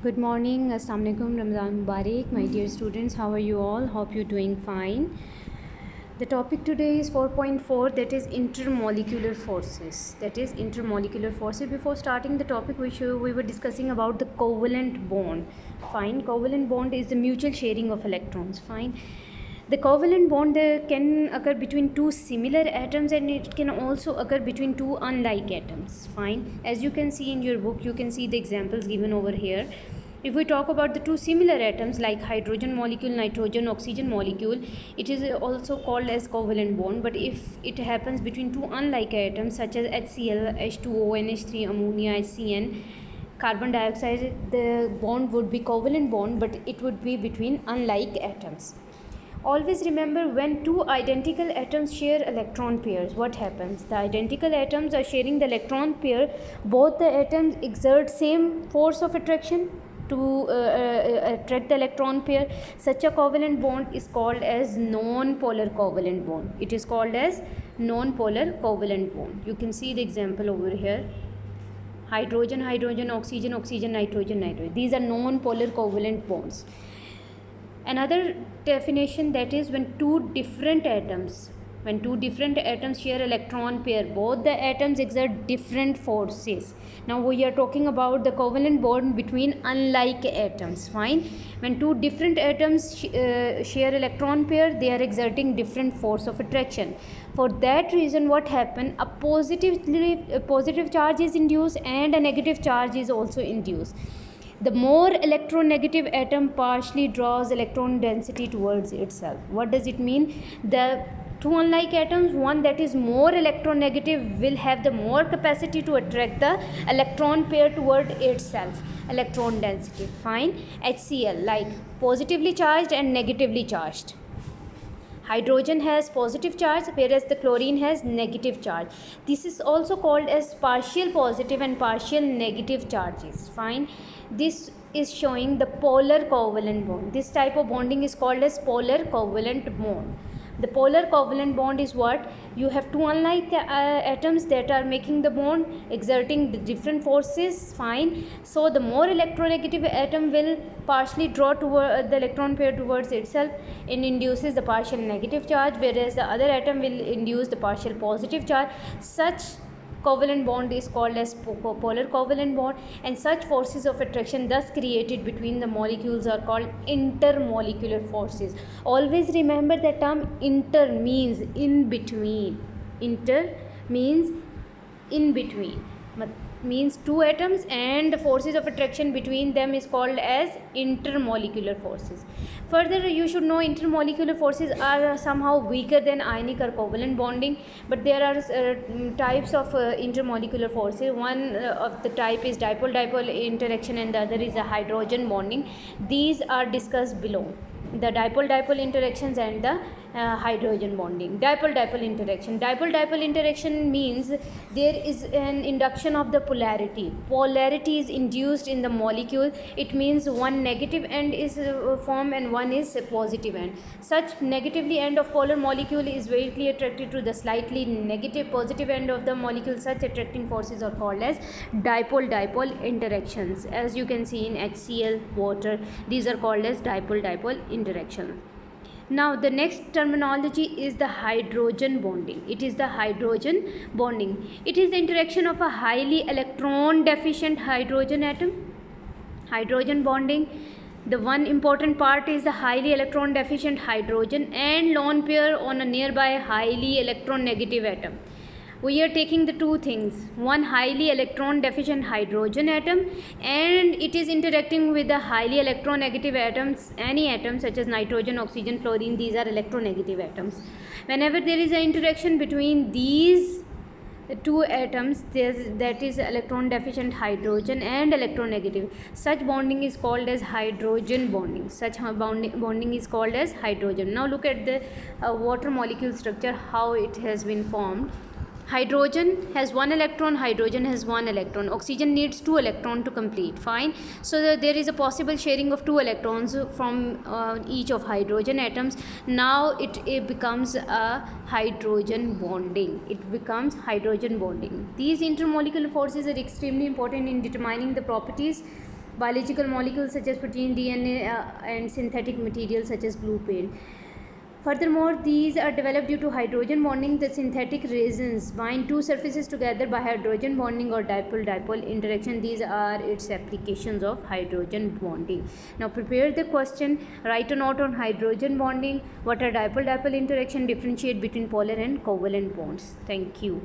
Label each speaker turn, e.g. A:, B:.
A: Good morning, Assalamu alaikum, Ramadan Mubarak, my dear students. How are you all? Hope you're doing fine. The topic today is 4.4, that is intermolecular forces. Before starting the topic, we were discussing about the covalent bond. Fine. Covalent bond is the mutual sharing of electrons. Fine. The covalent bond can occur between two similar atoms, and it can also occur between two unlike atoms. Fine. As you can see in your book, you can see the examples given over here. If we talk about the two similar atoms like hydrogen molecule, nitrogen, oxygen molecule, it is also called as covalent bond. But if it happens between two unlike atoms such as HCl, H2O, NH3, ammonia, HCN, carbon dioxide, the bond would be covalent bond, but it would be between unlike atoms. Always remember, when two identical atoms share electron pairs, what happens? The identical atoms are sharing the electron pair. Both the atoms exert same force of attraction to attract the electron pair. Such a covalent bond is called as non-polar covalent bond. It is called as non-polar covalent bond. You can see the example over here. Hydrogen, hydrogen, oxygen, oxygen, nitrogen, nitrogen. These are non-polar covalent bonds. Another definition, that is when two different atoms share electron pair, both the atoms exert different forces. Now we are talking about the covalent bond between unlike atoms. Fine. When two different atoms share electron pair, they are exerting different force of attraction. For that reason, what happen? A positive charge is induced and a negative charge is also induced. The more electronegative atom partially draws electron density towards itself. What does it mean? The two unlike atoms, one that is more electronegative will have the more capacity to attract the electron pair toward itself. Electron density. Fine. HCl, like positively charged and negatively charged. Hydrogen has positive charge, whereas the chlorine has negative charge. This is also called as partial positive and partial negative charges. Fine. This is showing the polar covalent bond. This type of bonding is called as polar covalent bond. The polar covalent bond is what? You have two unlike atoms that are making the bond, exerting the different forces. Fine. So the more electronegative atom will partially draw toward the electron pair towards itself and induces the partial negative charge, whereas the other atom will induce the partial positive charge. Such covalent bond is called as polar covalent bond, and such forces of attraction thus created between the molecules are called intermolecular forces. Always remember the term inter means in between. Inter means in between, means two atoms, and the forces of attraction between them is called as intermolecular forces. Further, you should know intermolecular forces are somehow weaker than ionic or covalent bonding, but there are types of intermolecular forces. One of the type is dipole-dipole interaction, and the other is a hydrogen bonding. These are discussed below: the dipole-dipole interactions and the hydrogen bonding. Dipole-dipole interaction means there is an induction of the polarity. Polarity is induced in the molecule. It means one negative end is formed and one is a positive end. Such negatively end of polar molecule is very attracted to the slightly negative positive end of the molecule. Such attracting forces are called as dipole-dipole interactions. As you can see in HCl, water, these are called as dipole-dipole interaction. Now the next terminology is the hydrogen bonding. It is the hydrogen bonding. It is the interaction of a highly electron deficient hydrogen atom. Hydrogen bonding, the one important part is the highly electron deficient hydrogen and lone pair on a nearby highly electron negative atom. We are taking the two things: one highly electron deficient hydrogen atom, and it is interacting with the highly electronegative atoms, any atom such as nitrogen, oxygen, fluorine. These are electronegative atoms. Whenever there is an interaction between these two atoms, that is electron deficient hydrogen and electronegative, such bonding is called as hydrogen bonding. Such bonding is called as hydrogen. Now look at the water molecule structure, how it has been formed. Hydrogen has one electron, hydrogen has one electron. Oxygen needs two electrons to complete. Fine. So there is a possible sharing of two electrons from each of hydrogen atoms. Now it becomes a hydrogen bonding. These intermolecular forces are extremely important in determining the properties biological molecules such as protein, DNA, and synthetic materials such as blue paint. Furthermore, these are developed due to hydrogen bonding. The synthetic resins bind two surfaces together by hydrogen bonding or dipole-dipole interaction. These are its applications of hydrogen bonding. Now prepare the question. Write a note on hydrogen bonding. What are dipole-dipole interaction? Differentiate between polar and covalent bonds. Thank you.